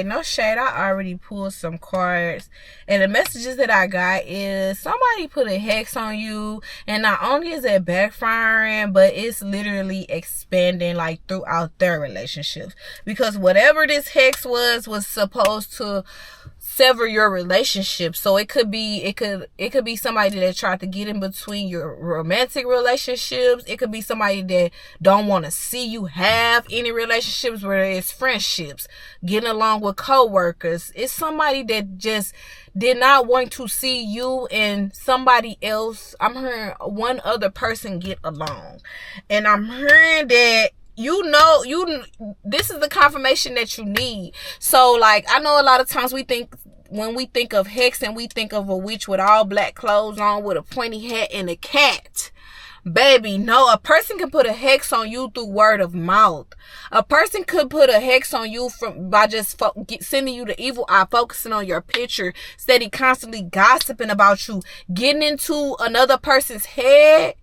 No shade, I already pulled some cards, and the messages that I got is somebody put a hex on you, and not only is it backfiring, but it's literally expanding like throughout their relationships, because whatever this hex was supposed to sever your relationship. So it could be somebody that tried to get in between your romantic relationships. It could be somebody that don't want to see you have any relationships, whether it's friendships, getting along with co-workers. It's somebody that just did not want to see you and somebody else. I'm hearing one other person get along, and I'm hearing that this is the confirmation that you need. So like, I know a lot of times when we think of hex, and we think of a witch with all black clothes on with a pointy hat and a cat. Baby, no, a person can put a hex on you through word of mouth. A person could put a hex on you by just sending you the evil eye, focusing on your picture, steady constantly gossiping about you, getting into another person's head,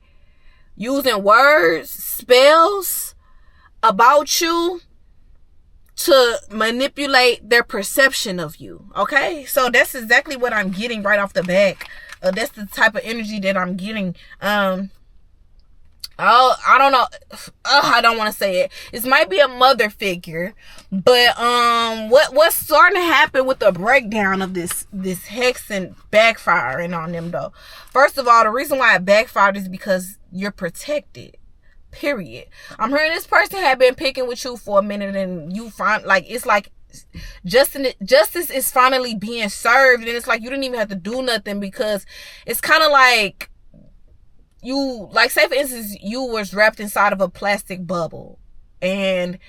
using words, spells about you to manipulate their perception of you. Okay, so that's exactly what I'm getting right off the back. That's the type of energy that I'm getting. I don't know. I don't want to say it. This might be a mother figure, but what's starting to happen with the breakdown of this hex and backfiring on them though? First of all, the reason why it backfired is because you're protected. Period. I'm hearing this person had been picking with you for a minute, and you find like it's like justice is finally being served, and it's like you didn't even have to do nothing, because it's kind of like you, like, say for instance, you was wrapped inside of a plastic bubble, and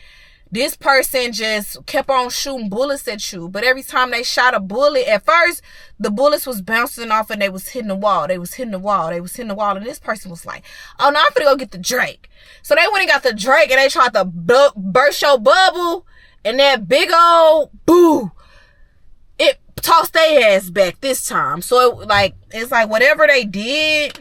this person just kept on shooting bullets at you. But every time they shot a bullet, at first, the bullets was bouncing off and they was hitting the wall. They was hitting the wall. And this person was like, oh, no, I'm finna go get the Drake. So they went and got the Drake, and they tried to burst your bubble. And that big old boo, it tossed their ass back this time. So it's like whatever they did,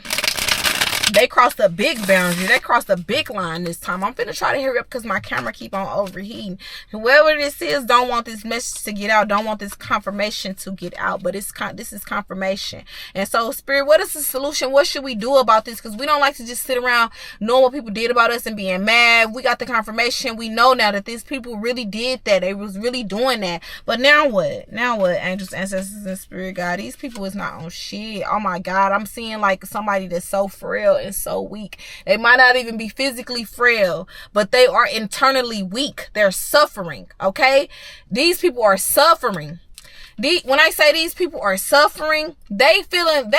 they crossed a big boundary. They crossed a big line this time. I'm finna try to hurry up because my camera keep on overheating. Whoever this is don't want this message to get out. Don't want this confirmation to get out. But this is confirmation. And so, Spirit, what is the solution? What should we do about this? Because we don't like to just sit around knowing what people did about us and being mad. We got the confirmation. We know now that these people really did that. They was really doing that. But now what? Now what? Angels, ancestors, and Spirit God. These people is not on shit. Oh my God. I'm seeing like somebody that's so frail and so weak. They might not even be physically frail, but they are internally weak. They're suffering. Okay, these people are suffering. When I say these people are suffering, they feeling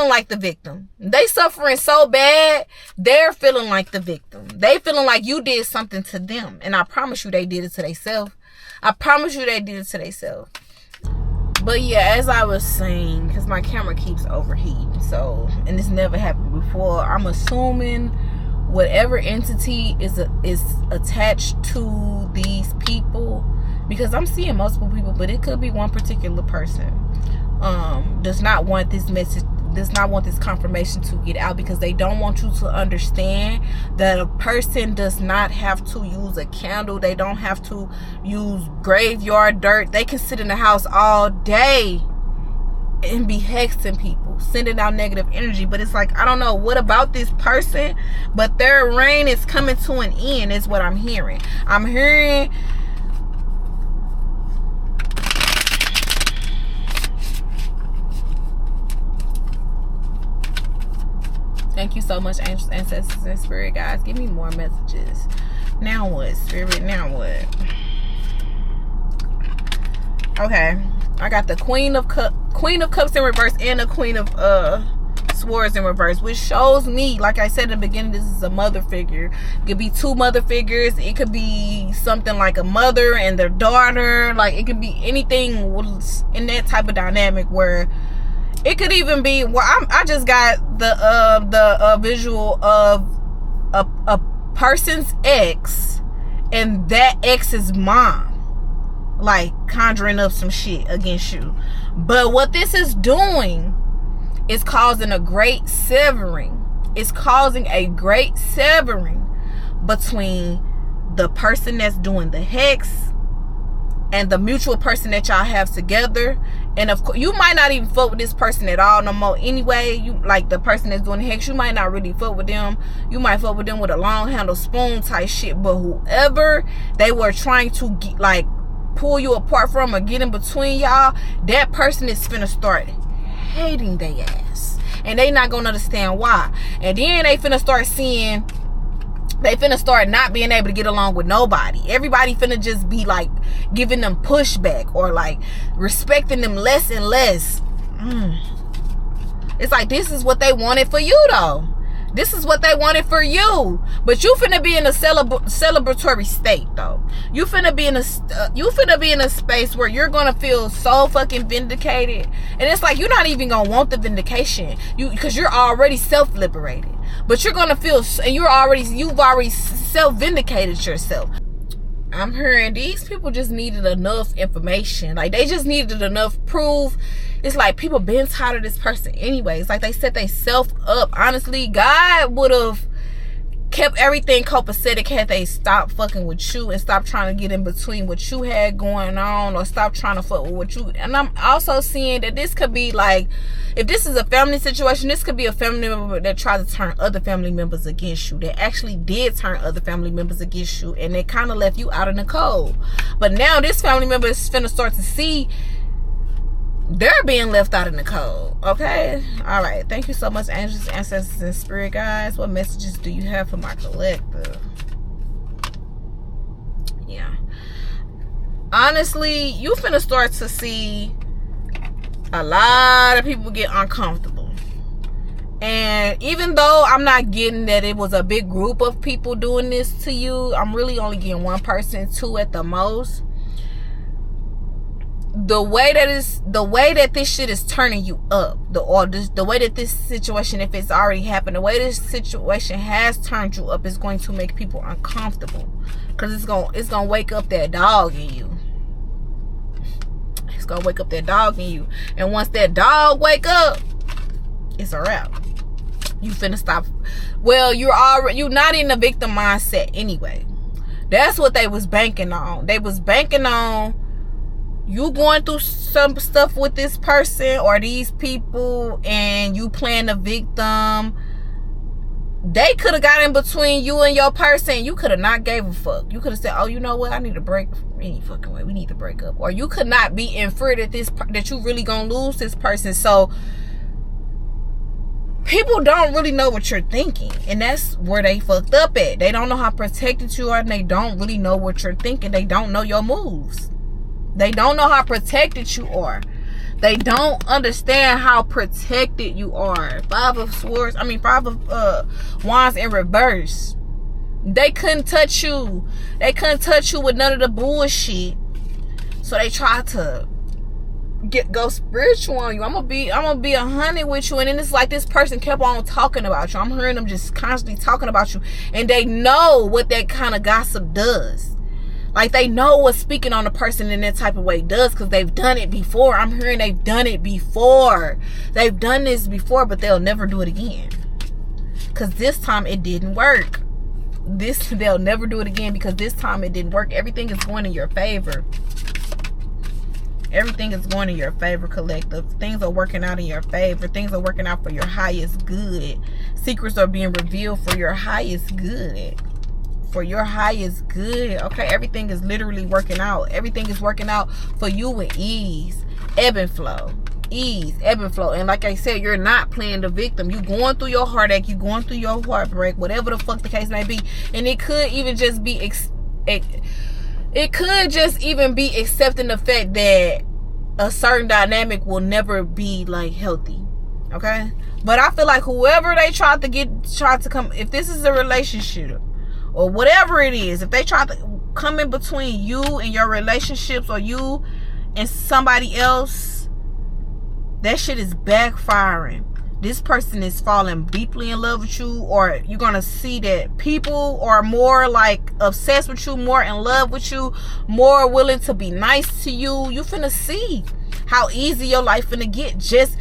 like the victim. They suffering so bad, they're feeling like the victim. They feeling like you did something to them, and I promise you they did it to themselves. I promise you they did it to themselves. But yeah, as I was saying, because my camera keeps overheating, so, and this never happened before, I'm assuming whatever entity is attached to these people, because I'm seeing multiple people, but it could be one particular person, does not want this message, does not want this confirmation to get out, because they don't want you to understand that a person does not have to use a candle. They don't have to use graveyard dirt. They can sit in the house all day and be hexing people, sending out negative energy. But it's like, I don't know what about this person, but their reign is coming to an end is what I'm hearing. I'm hearing thank you so much, angels, ancestors, and spirit guides. Give me more messages. Now what, Spirit? Now what? Okay, I got the Queen of Cups in reverse and the Queen of Swords in reverse, which shows me, like I said in the beginning, this is a mother figure. It could be two mother figures. It could be something like a mother and their daughter. Like, it could be anything in that type of dynamic, where it could even be, well, I just got the visual of a person's ex and that ex's mom, like, conjuring up some shit against you. But what this is doing is causing a great severing. It's causing a great severing between the person that's doing the hex and the mutual person that y'all have together. And of course, you might not even fuck with this person at all no more anyway. You like the person that's doing the hex, you might not really fuck with them. You might fuck with them with a long handle spoon type shit. But whoever they were trying to get, like, pull you apart from or get in between y'all, that person is finna start hating their ass. And they not gonna understand why. And then they finna start not being able to get along with nobody. Everybody finna just be like giving them pushback or like respecting them less and less. It's like, this is what they wanted for you though. This is what they wanted for you. But you finna be in a celebratory state though. You finna be in a space where you're gonna feel so fucking vindicated. And it's like, you're not even gonna want the vindication. Because you're already self-liberated. But you're gonna feel, and you've already self-vindicated yourself. I'm hearing these people just needed enough information. Like, they just needed enough proof. It's like, people been tired of this person anyways. Like, they set themselves up. Honestly, God would have kept everything copacetic had they stopped fucking with you and stopped trying to get in between what you had going on, or stop trying to fuck with what you. And I'm also seeing that this could be like, if this is a family situation, this could be a family member that tried to turn other family members against you, that actually did turn other family members against you, and they kind of left you out in the cold. But now this family member is finna start to see they're being left out in the cold. Okay? All right. Thank you so much, angels, ancestors, and spirit guides. What messages do you have for my collective? Yeah. Honestly, you finna start to see a lot of people get uncomfortable. And even though I'm not getting that it was a big group of people doing this to you, I'm really only getting one person, two at the most. The way that this shit is turning you up, the way that this situation, if it's already happened, the way this situation has turned you up is going to make people uncomfortable, because it's gonna wake up that dog in you. It's gonna wake up that dog in you, and once that dog wake up, it's a wrap. You finna stop. Well, you're not in the victim mindset anyway. That's what they was banking on. They was banking on you going through some stuff with this person or these people, and you playing the victim. They could have got in between you and your person. You could have not gave a fuck. You could have said, oh, you know what? I need a break. Any fucking way. We need to break up. Or you could not be in fear that you really gonna lose this person. So people don't really know what you're thinking. And that's where they fucked up at. They don't know how protected you are, and they don't really know what you're thinking. They don't know your moves. They don't know how protected you are. They don't understand how protected you are. Five of Wands in reverse. They couldn't touch you. They couldn't touch you with none of the bullshit. So they tried to go spiritual on you. I'm gonna be 100 with you. And then it's like this person kept on talking about you. I'm hearing them just constantly talking about you. And they know what that kind of gossip does. Like, they know what speaking on a person in that type of way does, because they've done it before. I'm hearing they've done it before. They've done this before, but they'll never do it again. Because this time it didn't work. They'll never do it again because this time it didn't work. Everything is going in your favor. Everything is going in your favor, collective. Things are working out in your favor. Things are working out for your highest good. Secrets are being revealed for your highest good. For your highest good. Okay, everything is literally working out. Everything is working out for you with ease, ebb and flow. Ease, ebb and flow. And like I said, you're not playing the victim. You going through your heartache, you going through your heartbreak, whatever the fuck the case may be. And it could even just be accepting the fact that a certain dynamic will never be like healthy. Okay, but I feel like whoever they tried to come, if this is a relationship or whatever it is, if they try to come in between you and your relationships, or you and somebody else, that shit is backfiring. This person is falling deeply in love with you, or you're gonna see that people are more like obsessed with you, more in love with you, more willing to be nice to you. You finna see how easy your life finna get. Just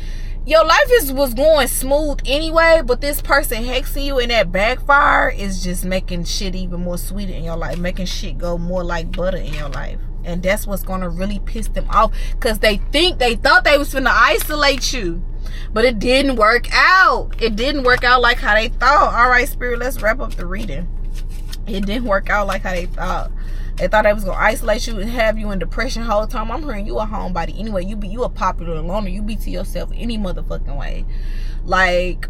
your life was going smooth anyway, but this person hexing you and that backfire is just making shit even more sweeter in your life, making shit go more like butter in your life. And that's what's gonna really piss them off, because they thought they was finna isolate you, but it didn't work out. It didn't work out like how they thought. All right, Spirit, let's wrap up the reading. It didn't work out like how they thought. They thought they was gonna isolate you and have you in depression the whole time. I'm hearing you a homebody anyway. You a popular loner. You be to yourself any motherfucking way. Like,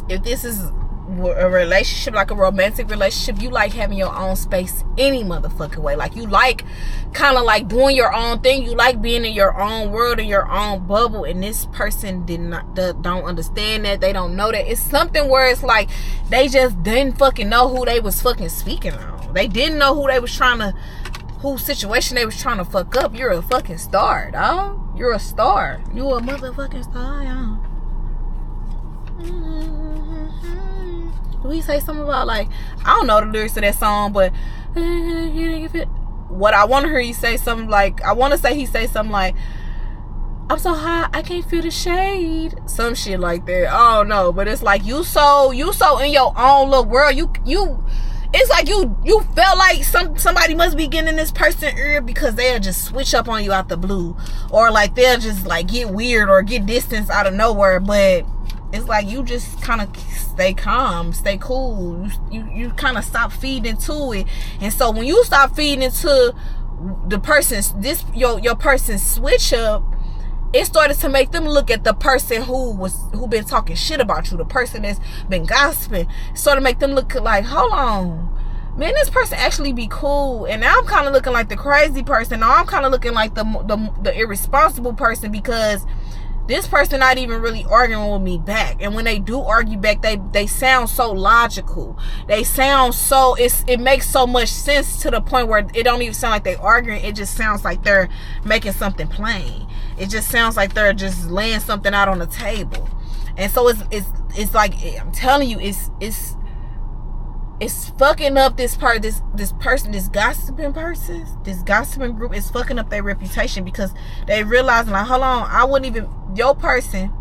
if this is a relationship, like a romantic relationship, you like having your own space any motherfucking way. Like, you like kind of like doing your own thing. You like being in your own world, in your own bubble. And this person don't understand that. They don't know that. It's something where it's like they just didn't fucking know who they was fucking speaking on. They didn't know who they was trying to, whose situation they was trying to fuck up. You're a fucking star, dog. You're a star. You a motherfucking star, y'all. Do he say something about, like, I don't know the lyrics to that song, but what I want to hear he say something like, I want to say he say something like, I'm so hot I can't feel the shade, some shit like that. I don't know, but it's like you so in your own little world. You it's like you felt like somebody must be getting in this person's ear, because they'll just switch up on you out the blue, or like they'll just like get weird or get distance out of nowhere. But it's like you just kind of stay calm, stay cool. You kind of stop feeding into it. And so when you stop feeding into the person's, your person's switch up, it started to make them look at the person who been talking shit about you, the person that's been gossiping. It started to make them look like, hold on, man, this person actually be cool. And now I'm kind of looking like the crazy person. Now I'm kind of looking like the irresponsible person, because this person not even really arguing with me back. And when they do argue back, they sound so logical. They sound so, it makes so much sense, to the point where it don't even sound like they arguing. It just sounds like they're making something plain. It just sounds like they're just laying something out on the table. And so it's like, I'm telling you, it's fucking up this person, this gossiping group is fucking up their reputation, because they realizing, like, hold on, I wouldn't even, your person,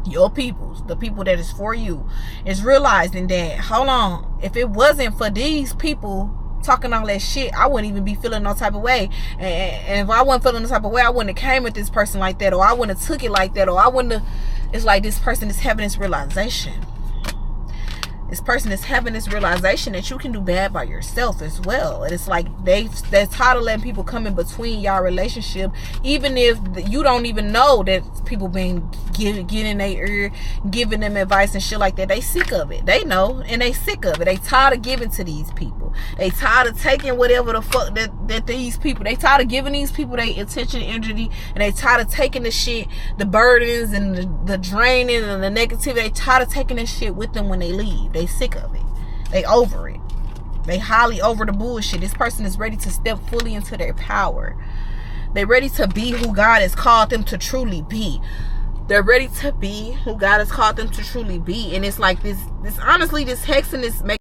your peoples, the people that is for you, is realizing that, hold on, if it wasn't for these people talking all that shit, I wouldn't even be feeling no type of way. And if I wasn't feeling no type of way, I wouldn't have came with this person like that, or I wouldn't have took it like that, or I wouldn't have. It's like this person is having this realization. This person is having this realization that you can do bad by yourself as well. And it's like they're tired of letting people come in between y'all relationship, even if you don't even know that people been getting in their ear, giving them advice and shit like that. They sick of it. They know, and they sick of it. They tired of giving to these people. They tired of taking whatever the fuck that these people, they tired of giving these people their attention, energy, and they tired of taking the shit, the burdens and the draining and the negativity. They tired of taking this shit with them when they leave. They sick of it. They over it. They highly over the bullshit. This person is ready to step fully into their power. They're ready to be who God has called them to truly be. They're ready to be who God has called them to truly be. And it's like this honestly, this hexing is making